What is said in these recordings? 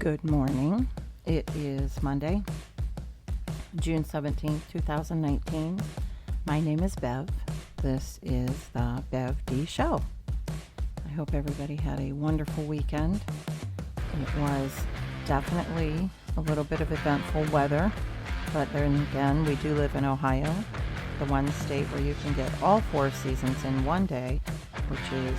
Good morning. It is Monday, June 17th, 2019. My name is Bev. This is the Bev D Show. I hope everybody had a wonderful weekend. It was definitely a little bit of eventful weather, but then again, we do live in Ohio, the one state where you can get all four seasons in one day, which is,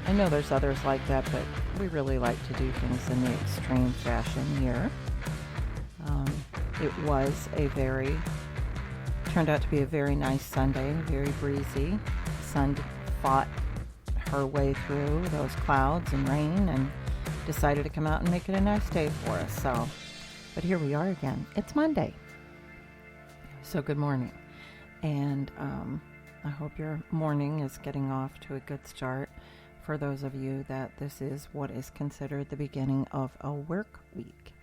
I know there's others like that, but we really like to do things in the extreme fashion here. It was turned out to be a very nice Sunday, very breezy. The sun fought her way through those clouds and rain and decided to come out and make it a nice day for us. But here we are again. It's Monday. So good morning. And I hope your morning is getting off to a good start. For those of you that this is what is considered the beginning of a work week.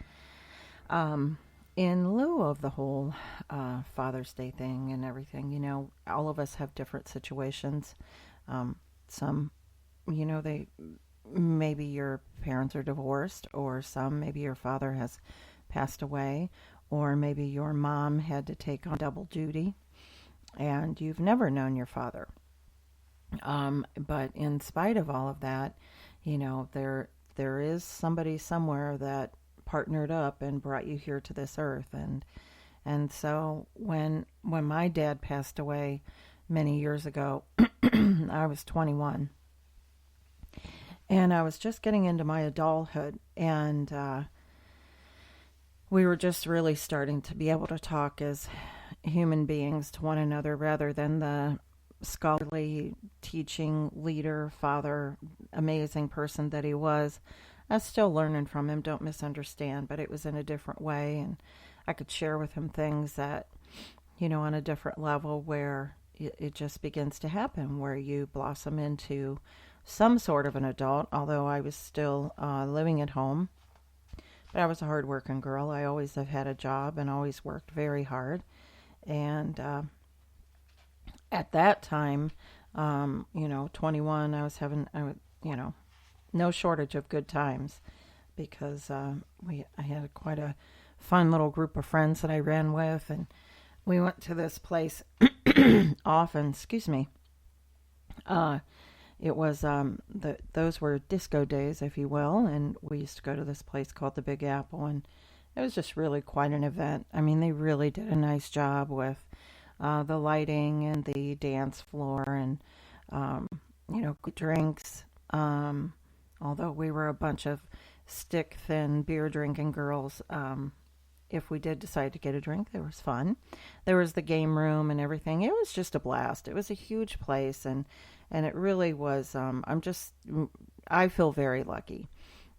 In lieu of the whole Father's Day thing and everything, all of us have different situations. Some, maybe your parents are divorced, or some, maybe your father has passed away, or maybe your mom had to take on double duty and you've never known your father. But in spite of all of that, there is somebody somewhere that partnered up and brought you here to this earth. And so when my dad passed away many years ago, I was 21. And I was just getting into my adulthood, and we were just really starting to be able to talk as human beings to one another rather than the scholarly teaching leader, father, amazing person that he was. I was still learning from him, don't misunderstand, but it was in a different way, and I could share with him things that, on a different level where it just begins to happen, where you blossom into some sort of an adult, although I was still living at home. But I was a hard-working girl. I always have had a job and always worked very hard. And at that time, 21, I was having, no shortage of good times because I had quite a fun little group of friends that I ran with, and we went to this place often. Excuse me. It was those were disco days, if you will, and we used to go to this place called the Big Apple, and it was just really quite an event. I mean, they really did a nice job with the lighting and the dance floor and, drinks. Although we were a bunch of stick-thin beer-drinking girls, if we did decide to get a drink, it was fun. There was the game room and everything. It was just a blast. It was a huge place, and it really was. I feel very lucky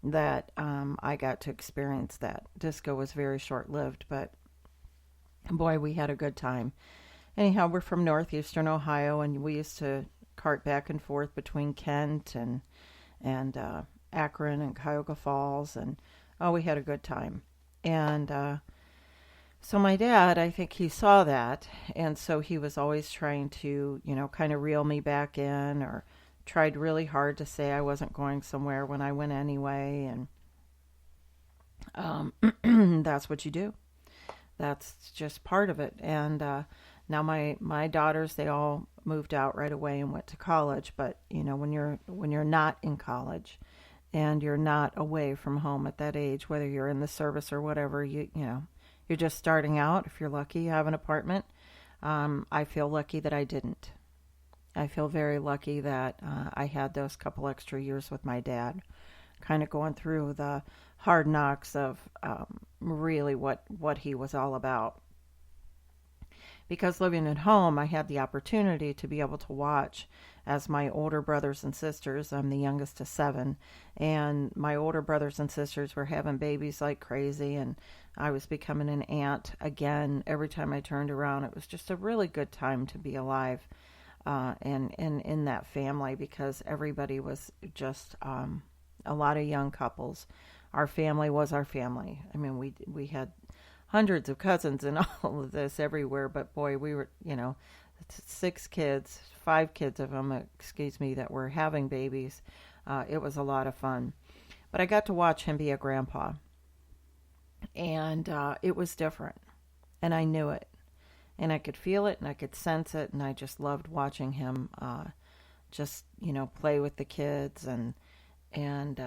that I got to experience that. Disco was very short-lived, but boy, we had a good time. Anyhow, we're from northeastern Ohio, and we used to cart back and forth between Kent and Akron and Cuyahoga Falls, and we had a good time. And so my dad, I think he saw that, and so he was always trying to, kind of reel me back in, or tried really hard to say I wasn't going somewhere when I went anyway, and that's what you do. That's just part of it. And now my daughters, they all moved out right away and went to college. But when you're not in college and you're not away from home at that age, whether you're in the service or whatever, you're just starting out. If you're lucky, you have an apartment. I feel lucky that I didn't. I feel very lucky that I had those couple extra years with my dad, kind of going through the hard knocks of really what he was all about. Because living at home, I had the opportunity to be able to watch as my older brothers and sisters, I'm the youngest of 7, and my older brothers and sisters were having babies like crazy, and I was becoming an aunt again. Every time I turned around, it was just a really good time to be alive and in that family, because everybody was just a lot of young couples. Our family was our family. I mean, we had hundreds of cousins and all of this everywhere, but boy, we were, 6 kids, 5 kids of them, that were having babies. It was a lot of fun. But I got to watch him be a grandpa. And it was different. And I knew it. And I could feel it and I could sense it. And I just loved watching him just, play with the kids and kind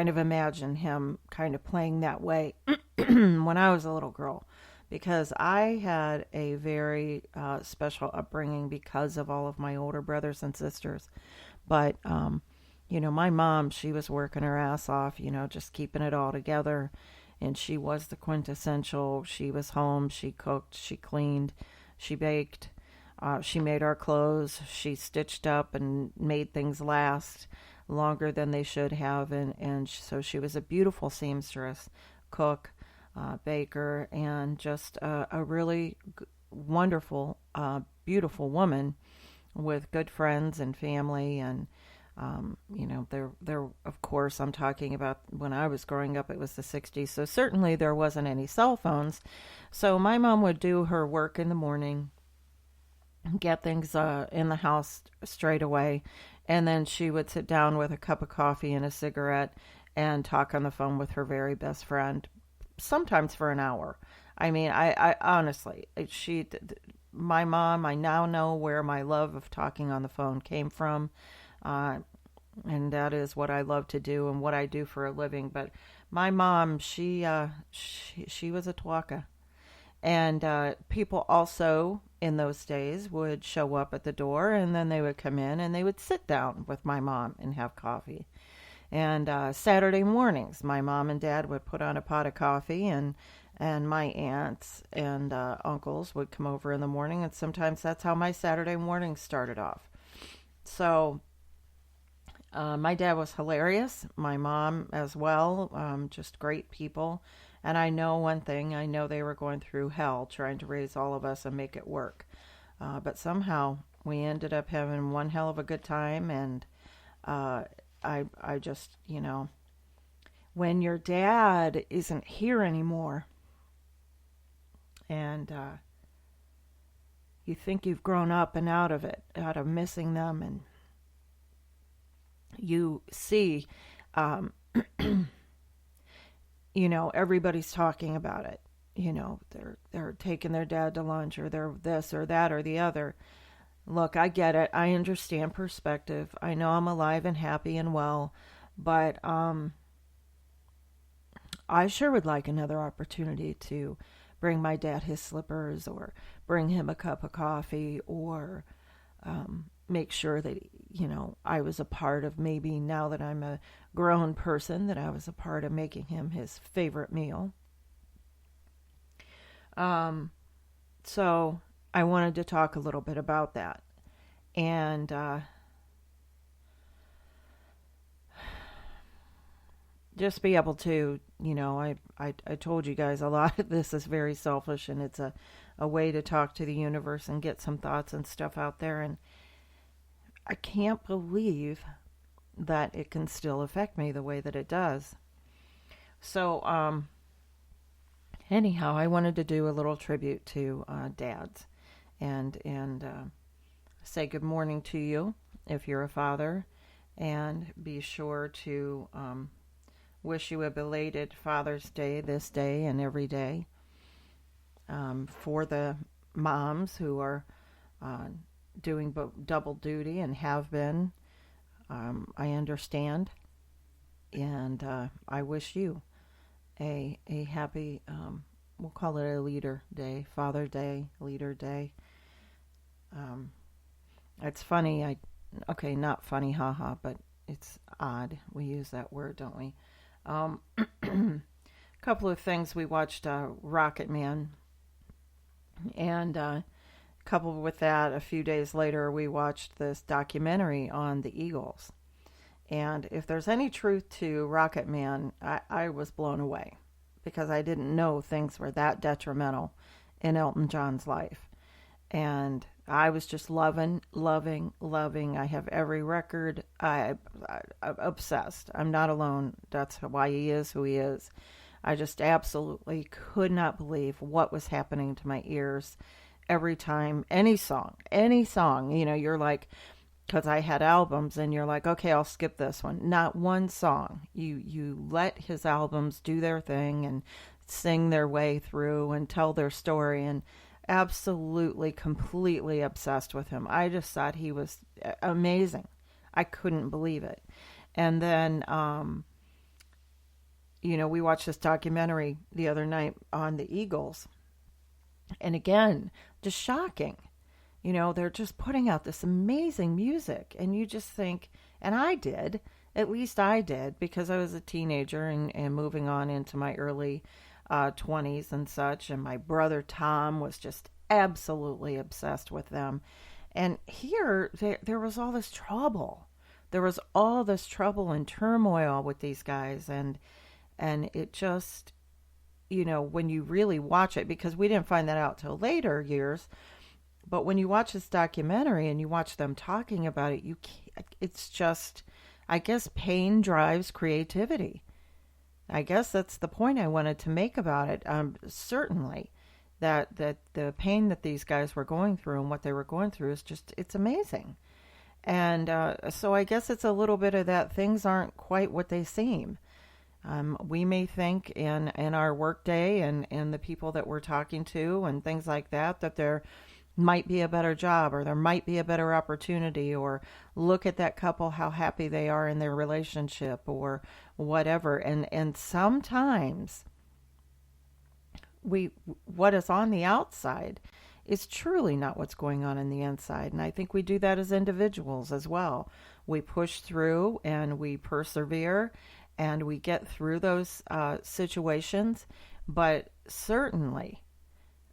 of imagine him kind of playing that way when I was a little girl. Because I had a very special upbringing because of all of my older brothers and sisters. But, my mom, she was working her ass off, just keeping it all together. And she was the quintessential. She was home. She cooked. She cleaned. She baked. She made our clothes. She stitched up and made things last longer than they should have. And so she was a beautiful seamstress, cook, baker, and just a really wonderful, beautiful woman with good friends and family. And there, of course, I'm talking about when I was growing up, it was the 60s. So certainly there wasn't any cell phones. So my mom would do her work in the morning, get things in the house straight away. And then she would sit down with a cup of coffee and a cigarette and talk on the phone with her very best friend, sometimes for an hour. I mean, I honestly, my mom, I now know where my love of talking on the phone came from. And that is what I love to do and what I do for a living. But my mom, she was a talker. And people also in those days would show up at the door and then they would come in and they would sit down with my mom and have coffee. And Saturday mornings, my mom and dad would put on a pot of coffee and my aunts and uncles would come over in the morning. And sometimes that's how my Saturday mornings started off. So my dad was hilarious. My mom as well, just great people. And I know one thing, I know they were going through hell trying to raise all of us and make it work. But somehow we ended up having one hell of a good time. And I just, when your dad isn't here anymore and you think you've grown up and out of it, out of missing them, and you see, everybody's talking about it. They're taking their dad to lunch, or they're this or that or the other. Look, I get it. I understand perspective. I know I'm alive and happy and well, but I sure would like another opportunity to bring my dad his slippers, or bring him a cup of coffee, or make sure that, I was a part of, maybe now that I'm a grown person, that I was a part of making him his favorite meal. So I wanted to talk a little bit about that. And just be able to, I told you guys a lot of this is very selfish, and it's a way to talk to the universe and get some thoughts and stuff out there. And I can't believe that it can still affect me the way that it does. So, anyhow, I wanted to do a little tribute to dads, and say good morning to you if you're a father, and be sure to wish you a belated Father's Day this day and every day. For the moms who are doing double duty and have been, I understand, and I wish you a happy, we'll call it a leader day, Father Day, leader day. It's funny, not funny, haha, but it's odd. We use that word, don't we? Couple of things. We watched Rocket Man, and coupled with that, a few days later, we watched this documentary on the Eagles. And if there's any truth to Rocket Man, I was blown away, because I didn't know things were that detrimental in Elton John's life. And I was just loving. I have every record. I'm obsessed. I'm not alone. That's why he is who he is. I just absolutely could not believe what was happening to my ears every time. Any song, you're like, because I had albums, and you're like, okay, I'll skip this one. Not one song. You let his albums do their thing and sing their way through and tell their story, and absolutely, completely obsessed with him. I just thought he was amazing. I couldn't believe it. And then, we watched this documentary the other night on the Eagles, and again, just shocking. They're just putting out this amazing music, and you just think, and I did, at least I did, because I was a teenager and moving on into my early 20s and such, and my brother Tom was just absolutely obsessed with them. And here, there was all this trouble. There was all this trouble and turmoil with these guys, and it just, when you really watch it, because we didn't find that out till later years, but when you watch this documentary and you watch them talking about it, it's just, I guess pain drives creativity. I guess that's the point I wanted to make about it. Certainly, that the pain that these guys were going through and what they were going through is just, it's amazing. And so I guess it's a little bit of that things aren't quite what they seem. We may think in our workday and the people that we're talking to and things like that, that there might be a better job or there might be a better opportunity, or look at that couple, how happy they are in their relationship or whatever. And sometimes what is on the outside is truly not what's going on in the inside. And I think we do that as individuals as well. We push through and we persevere and we get through those situations. But certainly,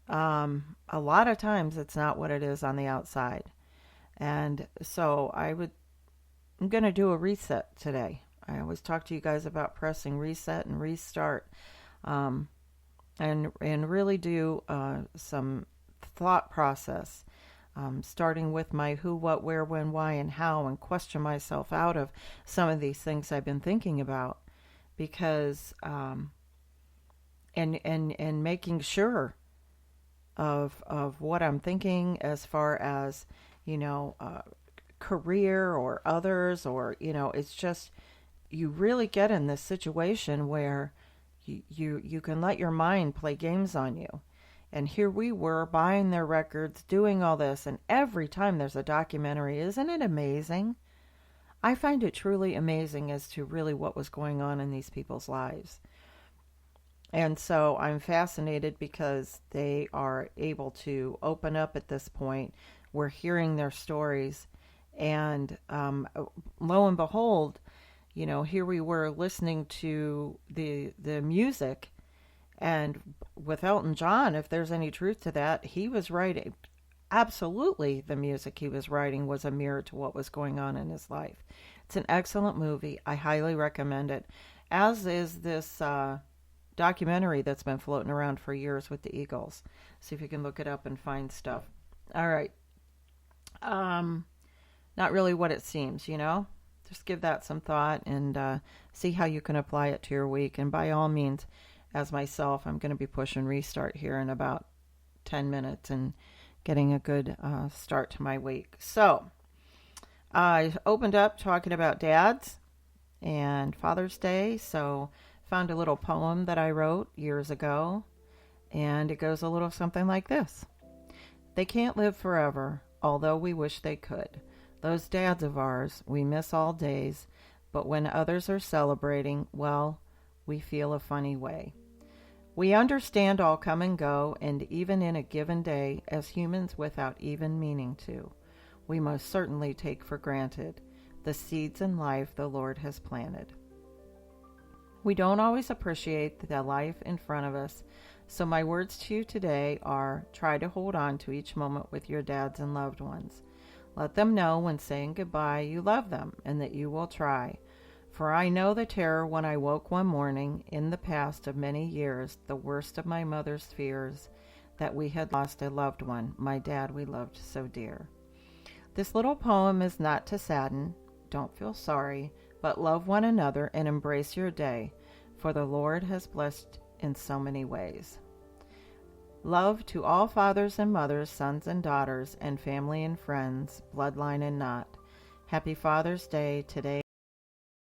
a lot of times it's not what it is on the outside. And so I'm going to do a reset today. I always talk to you guys about pressing reset and restart, and really do some thought process, starting with my who, what, where, when, why, and how, and question myself out of some of these things I've been thinking about, because and making sure of what I'm thinking as far as career or others, or it's just, you really get in this situation where you can let your mind play games on you. And here we were buying their records, doing all this, and every time there's a documentary, isn't it amazing? I find it truly amazing as to really what was going on in these people's lives. And so I'm fascinated because they are able to open up at this point. We're hearing their stories, and lo and behold, here we were listening to the music. And with Elton John, if there's any truth to that, he was writing, absolutely the music he was writing was a mirror to what was going on in his life. It's an excellent movie. I highly recommend it, as is this documentary that's been floating around for years with the Eagles. See if you can look it up and find stuff. All right. Not really what it seems, Just give that some thought and see how you can apply it to your week. And by all means, as myself, I'm going to be pushing restart here in about 10 minutes and getting a good start to my week. So I opened up talking about dads and Father's Day. So found a little poem that I wrote years ago, and it goes a little something like this. They can't live forever, although we wish they could. Those dads of ours, we miss all days, but when others are celebrating, well, we feel a funny way. We understand all come and go, and even in a given day, as humans without even meaning to, we most certainly take for granted the seeds in life the Lord has planted. We don't always appreciate the life in front of us, so my words to you today are, try to hold on to each moment with your dads and loved ones. Let them know when saying goodbye you love them and that you will try. For I know the terror when I woke one morning in the past of many years, the worst of my mother's fears, that we had lost a loved one, my dad we loved so dear. This little poem is not to sadden, don't feel sorry, but love one another and embrace your day, for the Lord has blessed in so many ways. Love to all fathers and mothers, sons and daughters, and family and friends, bloodline and not. Happy Father's Day today.